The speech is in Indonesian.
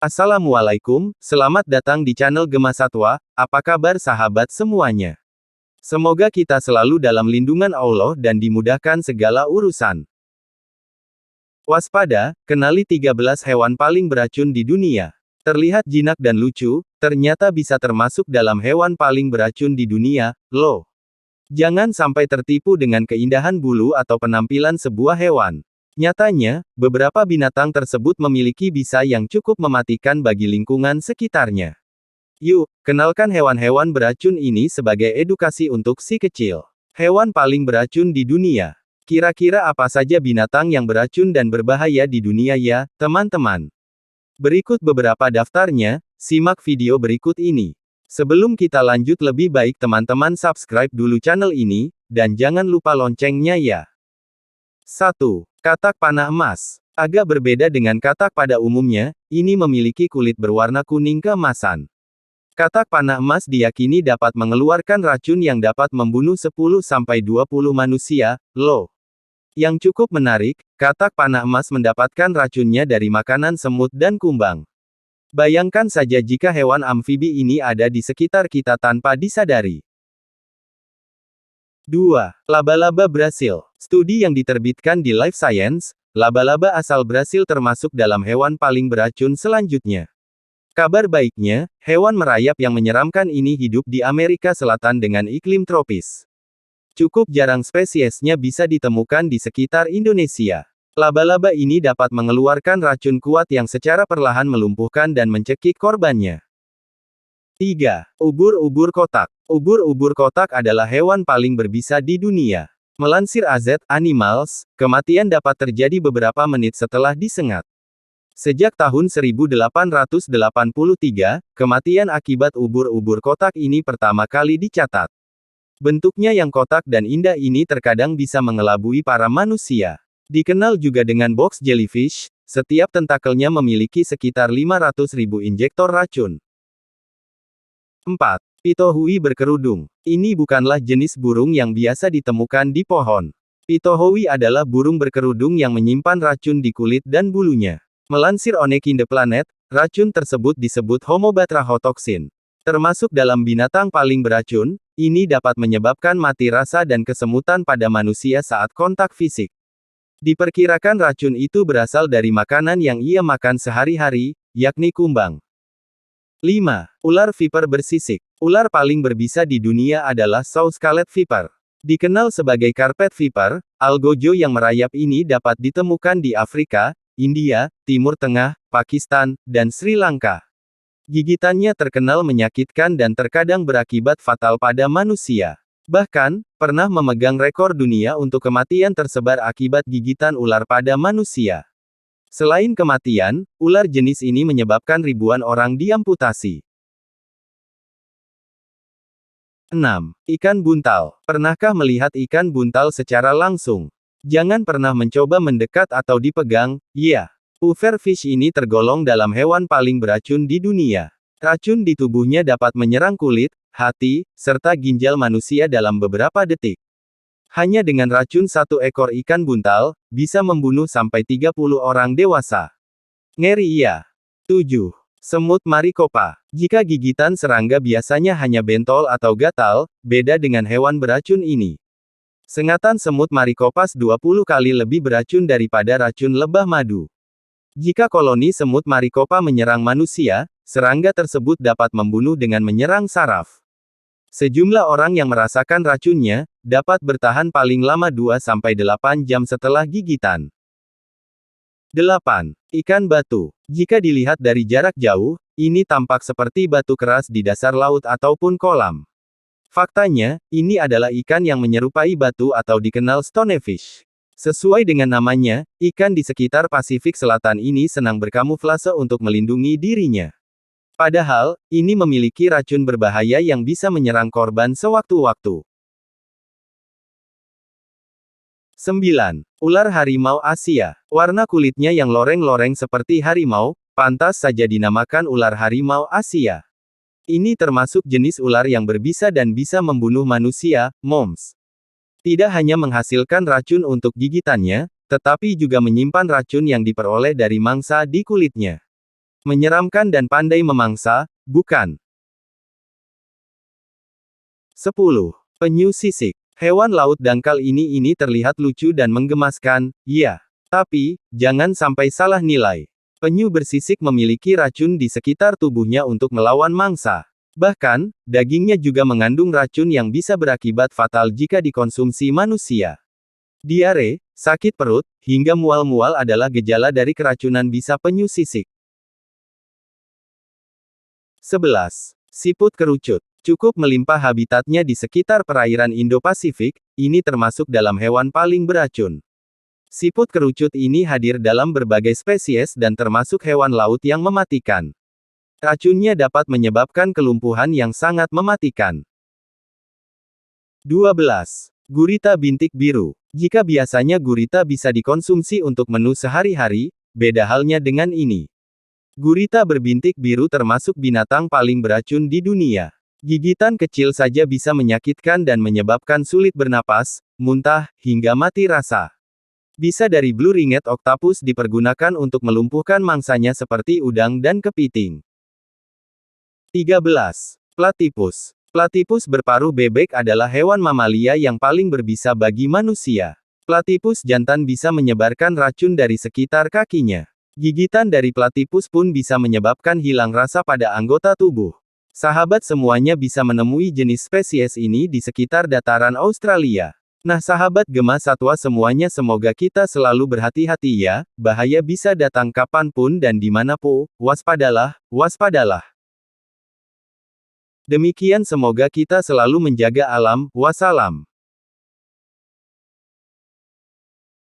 Assalamualaikum, selamat datang di channel Gema Satwa. Apa kabar sahabat semuanya? Semoga kita selalu dalam lindungan Allah dan dimudahkan segala urusan. Waspada, kenali 13 hewan paling beracun di dunia. Terlihat jinak dan lucu, ternyata bisa termasuk dalam hewan paling beracun di dunia, loh. Jangan sampai tertipu dengan keindahan bulu atau penampilan sebuah hewan. Nyatanya, beberapa binatang tersebut memiliki bisa yang cukup mematikan bagi lingkungan sekitarnya. Yuk, kenalkan hewan-hewan beracun ini sebagai edukasi untuk si kecil. Hewan paling beracun di dunia. Kira-kira apa saja binatang yang beracun dan berbahaya di dunia ya, teman-teman? Berikut beberapa daftarnya, simak video berikut ini. Sebelum kita lanjut lebih baik teman-teman subscribe dulu channel ini, dan jangan lupa loncengnya ya. 1. Katak panah emas. Agak berbeda dengan katak pada umumnya, ini memiliki kulit berwarna kuning keemasan. Katak panah emas diyakini dapat mengeluarkan racun yang dapat membunuh 10-20 manusia, loh. Yang cukup menarik, katak panah emas mendapatkan racunnya dari makanan semut dan kumbang. Bayangkan saja jika hewan amfibi ini ada di sekitar kita tanpa disadari. 2. Laba-laba Brasil. Studi yang diterbitkan di Life Science, laba-laba asal Brasil termasuk dalam hewan paling beracun selanjutnya. Kabar baiknya, hewan merayap yang menyeramkan ini hidup di Amerika Selatan dengan iklim tropis. Cukup jarang spesiesnya bisa ditemukan di sekitar Indonesia. Laba-laba ini dapat mengeluarkan racun kuat yang secara perlahan melumpuhkan dan mencekik korbannya. 3. Ubur-ubur kotak. Ubur-ubur kotak adalah hewan paling berbisa di dunia. Melansir AZ Animals, kematian dapat terjadi beberapa menit setelah disengat. Sejak tahun 1883, kematian akibat ubur-ubur kotak ini pertama kali dicatat. Bentuknya yang kotak dan indah ini terkadang bisa mengelabui para manusia. Dikenal juga dengan box jellyfish, setiap tentakelnya memiliki sekitar 500.000 injektor racun. 4. Pitohui berkerudung. Ini bukanlah jenis burung yang biasa ditemukan di pohon. Pitohui adalah burung berkerudung yang menyimpan racun di kulit dan bulunya. Melansir On the Planet, racun tersebut disebut homobatrachotoxin. Termasuk dalam binatang paling beracun, ini dapat menyebabkan mati rasa dan kesemutan pada manusia saat kontak fisik. Diperkirakan racun itu berasal dari makanan yang ia makan sehari-hari, yakni kumbang. 5. Ular viper bersisik. Ular paling berbisa di dunia adalah Saw Scarlet Viper. Dikenal sebagai carpet viper, algojo yang merayap ini dapat ditemukan di Afrika, India, Timur Tengah, Pakistan, dan Sri Lanka. Gigitannya terkenal menyakitkan dan terkadang berakibat fatal pada manusia. Bahkan, pernah memegang rekor dunia untuk kematian tersebar akibat gigitan ular pada manusia. Selain kematian, ular jenis ini menyebabkan ribuan orang diamputasi. 6. Ikan buntal. Pernahkah melihat ikan buntal secara langsung? Jangan pernah mencoba mendekat atau dipegang, ya. Pufferfish ini tergolong dalam hewan paling beracun di dunia. Racun di tubuhnya dapat menyerang kulit, hati, serta ginjal manusia dalam beberapa detik. Hanya dengan racun satu ekor ikan buntal, bisa membunuh sampai 30 orang dewasa. Ngeri ya. 7. Semut Maricopa. Jika gigitan serangga biasanya hanya bentol atau gatal, beda dengan hewan beracun ini. Sengatan semut Maricopa 20 kali lebih beracun daripada racun lebah madu. Jika koloni semut Maricopa menyerang manusia, serangga tersebut dapat membunuh dengan menyerang saraf. Sejumlah orang yang merasakan racunnya, dapat bertahan paling lama 2-8 jam setelah gigitan. 8. Ikan batu. Jika dilihat dari jarak jauh, ini tampak seperti batu keras di dasar laut ataupun kolam. Faktanya, ini adalah ikan yang menyerupai batu atau dikenal stonefish. Sesuai dengan namanya, ikan di sekitar Pasifik Selatan ini senang berkamuflase untuk melindungi dirinya. Padahal, ini memiliki racun berbahaya yang bisa menyerang korban sewaktu-waktu. 9. Ular harimau Asia. Warna kulitnya yang loreng-loreng seperti harimau, pantas saja dinamakan ular harimau Asia. Ini termasuk jenis ular yang berbisa dan bisa membunuh manusia, moms. Tidak hanya menghasilkan racun untuk gigitannya, tetapi juga menyimpan racun yang diperoleh dari mangsa di kulitnya. Menyeramkan dan pandai memangsa, bukan? 10. Penyu sisik. Hewan laut dangkal ini terlihat lucu dan menggemaskan, iya. Tapi, jangan sampai salah nilai. Penyu bersisik memiliki racun di sekitar tubuhnya untuk melawan mangsa. Bahkan, dagingnya juga mengandung racun yang bisa berakibat fatal jika dikonsumsi manusia. Diare, sakit perut, hingga mual-mual adalah gejala dari keracunan bisa penyu sisik. 11. Siput kerucut. Cukup melimpah habitatnya di sekitar perairan Indo-Pasifik, ini termasuk dalam hewan paling beracun. Siput kerucut ini hadir dalam berbagai spesies dan termasuk hewan laut yang mematikan. Racunnya dapat menyebabkan kelumpuhan yang sangat mematikan. 12. Gurita bintik biru. Jika biasanya gurita bisa dikonsumsi untuk menu sehari-hari, beda halnya dengan ini. Gurita berbintik biru termasuk binatang paling beracun di dunia. Gigitan kecil saja bisa menyakitkan dan menyebabkan sulit bernapas, muntah, hingga mati rasa. Bisa dari blue-ringed octopus dipergunakan untuk melumpuhkan mangsanya seperti udang dan kepiting. 13. Platypus. Platypus berparuh bebek adalah hewan mamalia yang paling berbisa bagi manusia. Platypus jantan bisa menyebarkan racun dari sekitar kakinya. Gigitan dari platypus pun bisa menyebabkan hilang rasa pada anggota tubuh. Sahabat semuanya bisa menemui jenis spesies ini di sekitar dataran Australia. Nah sahabat Gema Satwa semuanya, semoga kita selalu berhati-hati ya, bahaya bisa datang kapanpun dan dimanapun, waspadalah, waspadalah. Demikian, semoga kita selalu menjaga alam, wassalam.